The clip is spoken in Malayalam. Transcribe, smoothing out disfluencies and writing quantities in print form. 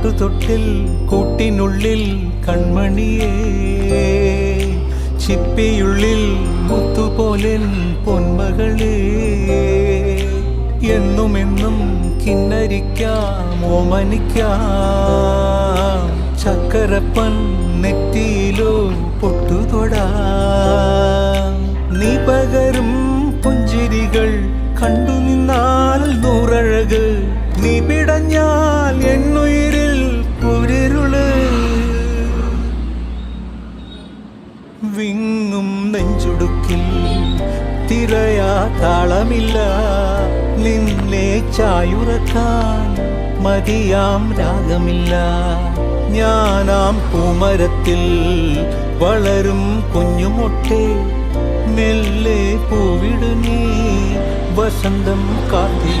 പാട്ടുതൊട്ടിൽ കൂട്ടിനുള്ളിൽ കൺമണിയേ, ചിപ്പിയുള്ളിൽ മുത്തുപോലെൻ പൊന്മകളേ. എന്നുമെന്നും കിന്നരിക്കാം ഓമനിക്കാം, ചക്കരപ്പൻ നെറ്റിയിലോ പൊട്ടുതൊടാം. നീ പകരും പുഞ്ചിരികൾ കണ്ടു നിന്നാൽ നൂറഴക്, നീ പിടഞ്ഞാൽ എന്നുയിരിൽ കുരിരുള്. വിങ്ങും നെഞ്ചുടുക്കിൽ തിരയാ താളമില്ല, നിന്നെ ചായുറക്കാൻ മതിയാം രാഗമില്ല. ഞാനാം പൂമരത്തിൽ വളരും കുഞ്ഞുമൊട്ടെ, മെല്ലെ പൂവിടു നീ വസന്തം കാത്തി.